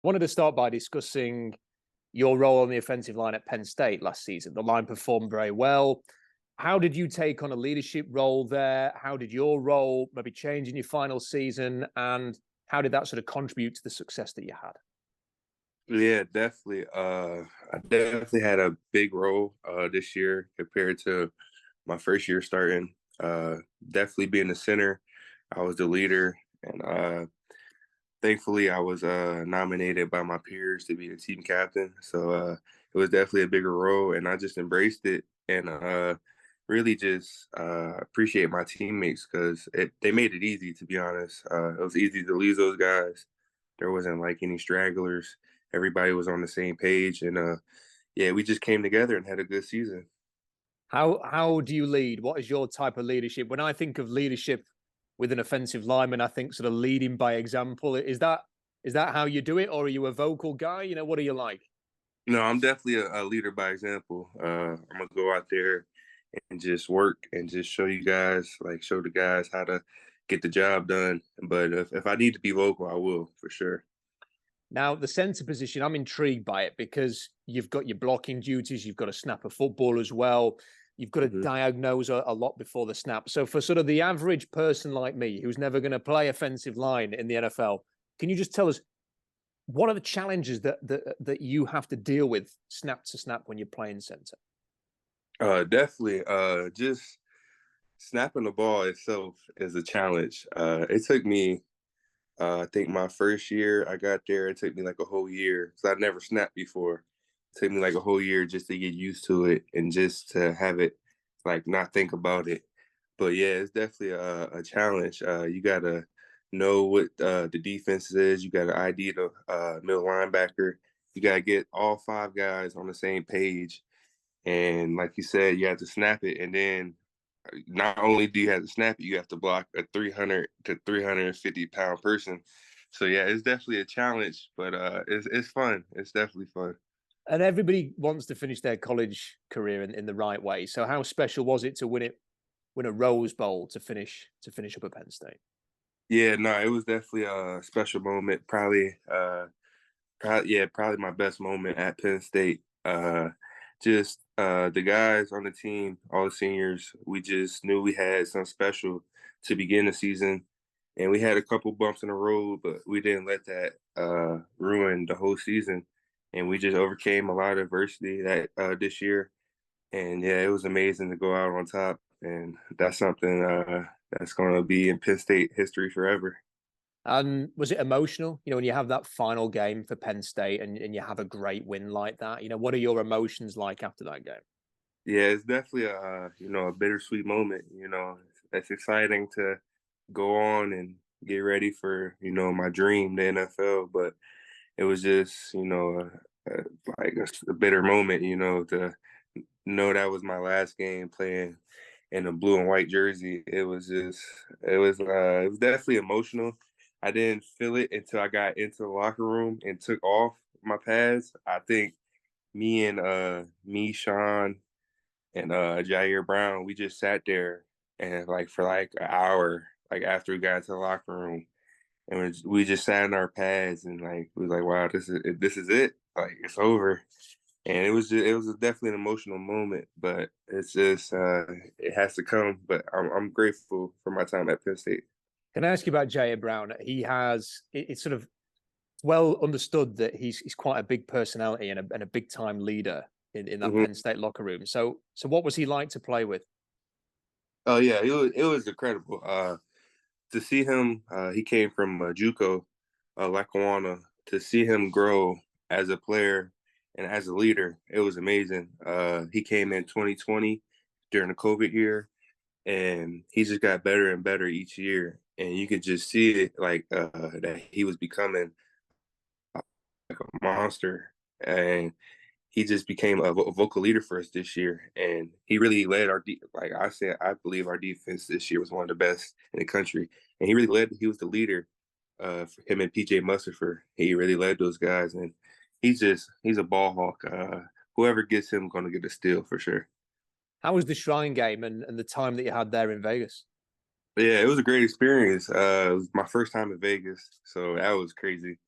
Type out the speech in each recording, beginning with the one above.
Wanted to start by discussing your role on the offensive line at Penn State last season. The line performed very well. How did you take on a leadership role there? How did your role maybe change in your final season? And how did that sort of contribute to the success that you had? Yeah, definitely. I definitely had a big role this year compared to my first year starting. Definitely being the center, I was the leader, and thankfully I was nominated by my peers to be the team captain. So it was definitely a bigger role, and I just embraced it and really just appreciate my teammates because they made it easy. To be honest, it was easy to lose those guys. There wasn't like any stragglers. Everybody was on the same page, and yeah, we just came together and had a good season. How do you lead? What is your type of leadership? When I think of leadership with an offensive lineman, I think sort of leading by example. Is that how you do it, or are you a vocal guy? What are you like? No, I'm definitely a leader by example. I'm gonna go out there and just work and just show you guys, like show the guys how to get the job done. But if I need to be vocal, I will for sure. Now, the centre position, I'm intrigued by it because you've got your blocking duties, you've got to snap a football as well, you've got to Mhm. diagnose a lot before the snap. So, for sort of the average person like me who's never going to play offensive line in the NFL, can you just tell us what are the challenges that you have to deal with snap to snap when you're playing centre? Definitely. Just snapping the ball itself is a challenge. It took me, I think my first year I got there, it took me like a whole year because I'd never snapped before. It took me like a whole year just to get used to it and just to have it, like not think about it. But yeah, it's definitely a challenge. You gotta know what the defense is. You gotta ID the middle linebacker. You gotta get all five guys on the same page. And like you said, you have to snap it, and then not only do you have to snap it, you have to block a 300 to 350 pound person. So yeah, it's definitely a challenge, but it's fun. It's definitely fun. And everybody wants to finish their college career in the right way. So, how special was it to win a Rose Bowl to finish up at Penn State? Yeah, no, it was definitely a special moment. Probably my best moment at Penn State. Just the guys on the team, all the seniors, we just knew we had something special to begin the season, and we had a couple bumps in the road, but we didn't let that ruin the whole season, and we just overcame a lot of adversity that this year, and yeah, it was amazing to go out on top, and that's something that's going to be in Penn State history forever. And was it emotional? When you have that final game for Penn State and you have a great win like that, what are your emotions like after that game? Yeah, it's definitely a bittersweet moment. It's exciting to go on and get ready for my dream, the NFL. But it was just like a bitter moment. To know that was my last game playing in a blue and white jersey. It was definitely emotional. I didn't feel it until I got into the locker room and took off my pads. I think Sean and Jair Brown, we just sat there and like for like an hour, like after we got into the locker room, and we just sat in our pads and like we was like, wow, this is it, like it's over. And it was definitely an emotional moment, but it's just it has to come. But I'm grateful for my time at Penn State. Can I ask you about Jair Brown? It's sort of well understood that he's quite a big personality and a big time leader in that Hmm. Penn State locker room. So what was he like to play with? Oh yeah, it was incredible. To see him, he came from JUCO, Lackawanna. To see him grow as a player and as a leader, it was amazing. He came in 2020 during the COVID year, and he just got better and better each year. And you could just see it, like that he was becoming like a monster, and he just became a vocal leader for us this year. And he really led like I said, I believe our defense this year was one of the best in the country. And he really led. He was the leader. For him and PJ Mustipher, he really led those guys, and he's a ball hawk. Whoever gets him going to get a steal for sure. How was the Shrine game and the time that you had there in Vegas? But yeah, it was a great experience. It was my first time in Vegas, so that was crazy.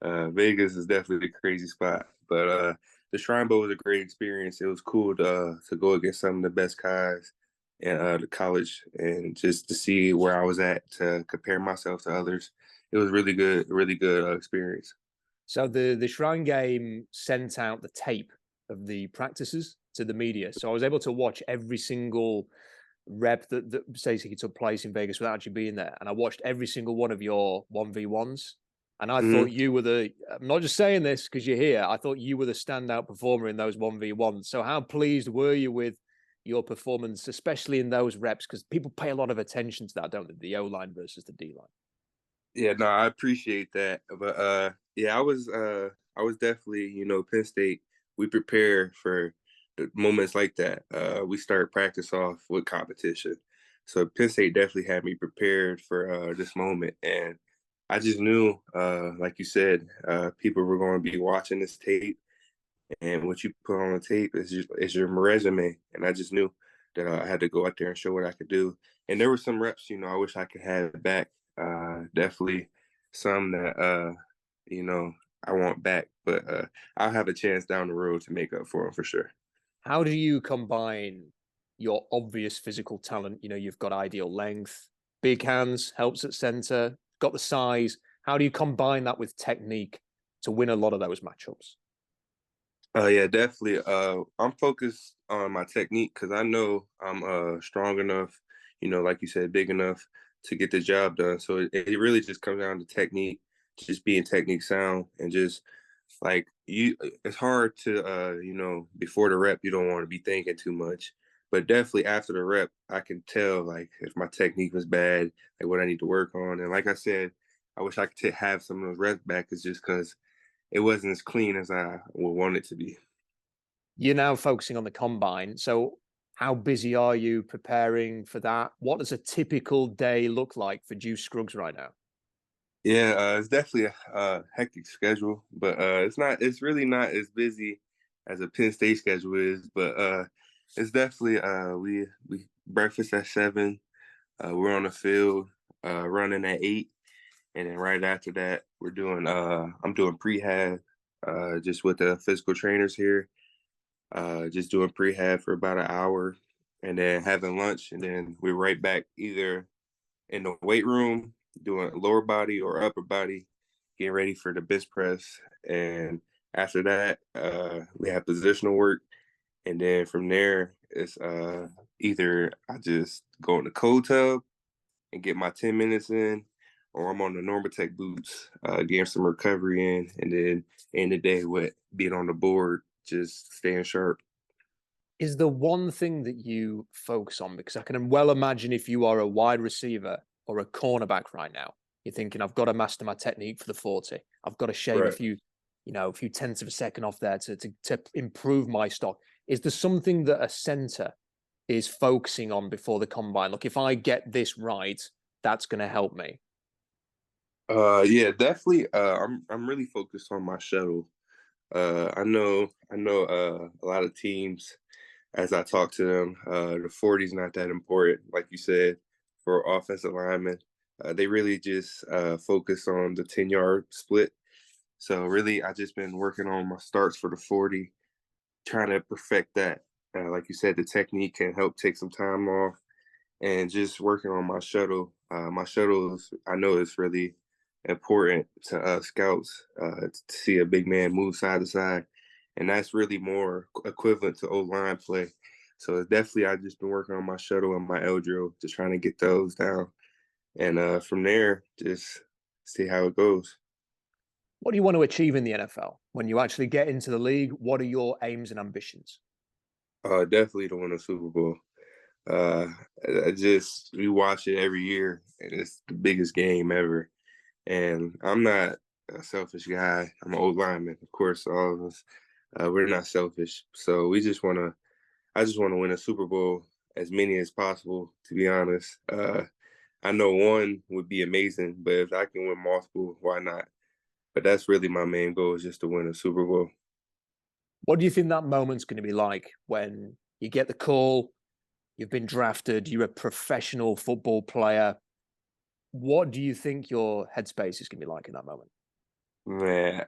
Vegas is definitely a crazy spot, but the Shrine Bowl was a great experience. It was cool to go against some of the best guys in the college and just to see where I was at to compare myself to others. It was really good experience. So the Shrine Game sent out the tape of the practices to the media. So I was able to watch every single rep that basically took place in Vegas without actually being there. And I watched every single one of your 1v1s. And I thought Hmm. you were I'm not just saying this because you're here, I thought you were the standout performer in those 1v1s. So how pleased were you with your performance, especially in those reps? Because people pay a lot of attention to that, don't they? The O-line versus the D-line. Yeah, no, I appreciate that. But yeah, I was definitely, Penn State, we prepare for the moments like that. We start practice off with competition. So Penn State definitely had me prepared for this moment. And I just knew, like you said, people were going to be watching this tape, and what you put on the tape is your resume. And I just knew that I had to go out there and show what I could do. And there were some reps, I wish I could have back. Definitely some that I want back, but I'll have a chance down the road to make up for them for sure. How do you combine your obvious physical talent? You've got ideal length, big hands, helps at center, got the size. How do you combine that with technique to win a lot of those matchups? Yeah, definitely. I'm focused on my technique because I know I'm strong enough, like you said, big enough to get the job done. So it really just comes down to technique, just being technique sound, and just like it's hard to before the rep you don't want to be thinking too much, but definitely after the rep I can tell like if my technique was bad, like what I need to work on. And like I said, I wish I could have some of those reps back, is just because it wasn't as clean as I would want it to be. You're now focusing on the combine. So, how busy are you preparing for that? What does a typical day look like for Juice Scruggs right now? Yeah, it's definitely a hectic schedule, but it's really not as busy as a Penn State schedule is. But it's definitely we breakfast at 7. We're on the field running at 8, and then right after that we're doing I'm doing prehab just with the physical trainers here, just doing prehab for about an hour, and then having lunch, and then we're right back either in the weight room doing lower body or upper body, getting ready for the bench press. And after that, we have positional work. And then from there, it's either I just go in the cold tub and get my 10 minutes in, or I'm on the Normatec boots, getting some recovery in, and then end the day with being on the board, just staying sharp. Is the one thing that you focus on? Because I can well imagine if you are a wide receiver or a cornerback right now, you're thinking, I've got to master my technique for the 40. I've got to shave Right. a few tenths of a second off there to improve my stock. Is there something that a center is focusing on before the combine? Look, if I get this right, that's going to help me. Yeah, definitely. I'm really focused on my shuttle. I know a lot of teams, as I talk to them, the 40 is not that important, like you said, for offensive linemen. They really just focus on the 10-yard split. So really, I just been working on my starts for the 40, trying to perfect that. Like you said, the technique can help take some time off, and just working on my shuttle. My shuttles, I know it's really important to scouts to see a big man move side to side, and that's really more equivalent to old line play. So it's definitely I've just been working on my shuttle and my L drill, just trying to get those down, and from there just see how it goes. What do you want to achieve in the NFL when you actually get into the league? What are your aims and ambitions? Definitely to win a Super Bowl. Uh, I just we watch it every year, and it's the biggest game ever. And I'm not a selfish guy. I'm an old lineman, of course. All of us, we're not selfish. So we just want to. I just want to win a Super Bowl, as many as possible. To be honest, I know one would be amazing, but if I can win multiple, why not? But that's really my main goal, is just to win a Super Bowl. What do you think that moment's going to be like when you get the call, you've been drafted, you're a professional football player? What do you think your headspace is going to be like in that moment? Man,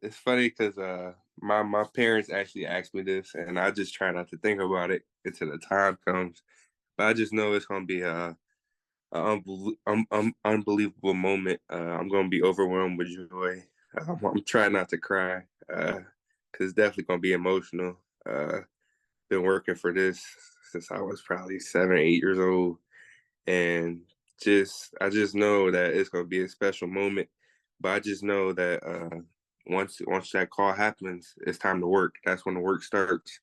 it's funny because my parents actually asked me this, and I just try not to think about it until the time comes. But I just know it's gonna be a unbelievable moment. I'm gonna be overwhelmed with joy. I'm trying not to cry because it's definitely gonna be emotional. Been working for this since I was probably 7 or 8 years old, and I just know that it's gonna be a special moment. But I just know that once that call happens, it's time to work. That's when the work starts,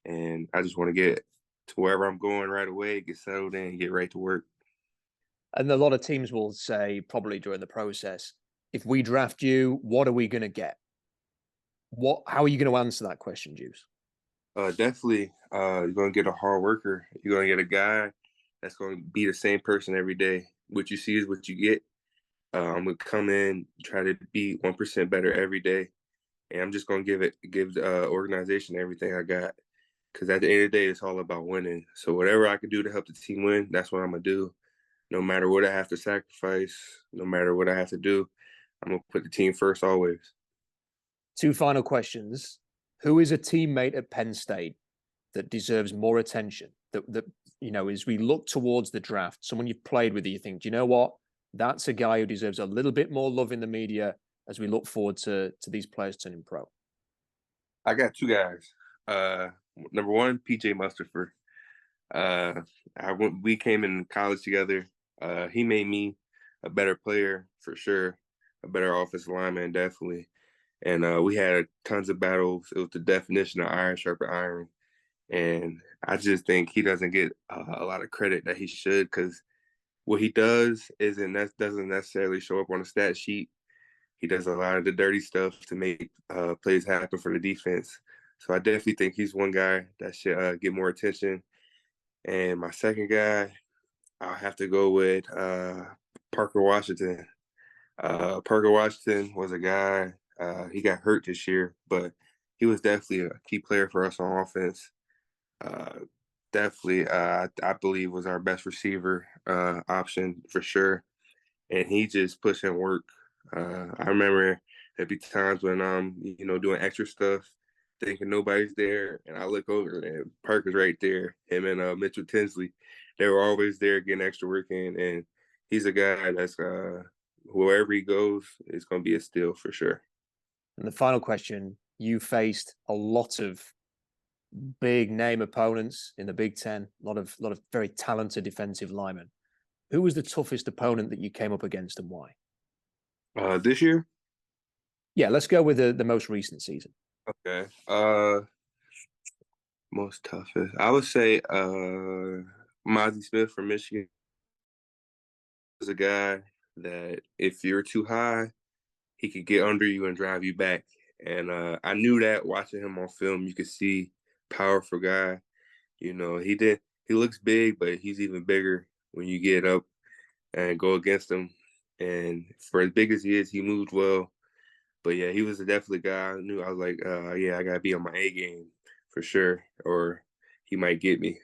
and I just want to get to wherever I'm going right away, get settled in, get right to work. And a lot of teams will say, probably during the process, if we draft you, what are we going to get? How are you going to answer that question, Juice? Definitely, you're gonna get a hard worker. You're gonna get a guy that's gonna be the same person every day. What you see is what you get. I'm gonna come in, try to be 1% better every day, and I'm just gonna give the organization everything I got. Because at the end of the day, it's all about winning. So whatever I can do to help the team win, that's what I'm gonna do. No matter what I have to sacrifice, no matter what I have to do, I'm gonna put the team first always. Two final questions. Who is a teammate at Penn State that deserves more attention? That as we look towards the draft, someone you've played with, you think, do you know what? That's a guy who deserves a little bit more love in the media as we look forward to these players turning pro. I got two guys. Uh, Number one, PJ Mustipher. Uh, we came in college together. He made me a better player for sure, a better offensive lineman definitely. And we had tons of battles. It was the definition of iron sharper iron. And I just think he doesn't get a lot of credit that he should because what he does doesn't necessarily show up on the stat sheet. He does a lot of the dirty stuff to make plays happen for the defense. So I definitely think he's one guy that should get more attention. And my second guy, I'll have to go with Parker Washington. Parker Washington was a guy, he got hurt this year, but he was definitely a key player for us on offense. Uh, Definitely, I believe was our best receiver option for sure. And he just pushed in work. I remember there'd be times when I'm, doing extra stuff, thinking nobody's there, and I look over and Parker's right there. Him and Mitchell Tinsley, they were always there getting extra work in, and he's a guy that's wherever he goes, it's going to be a steal for sure. And the final question, you faced a lot of big name opponents in the Big Ten, a lot of very talented defensive linemen. Who was the toughest opponent that you came up against and why? This year, Yeah, let's go with the most recent season. okay. Most toughest, I would say, Mozzie Smith from Michigan is a guy that if you're too high, he could get under you and drive you back. And I knew that watching him on film. You could see powerful guy. He looks big, but he's even bigger when you get up and go against him. And for as big as he is, he moved well. But yeah, he was definitely a guy I knew. I was like, yeah, I gotta be on my A game for sure, or he might get me.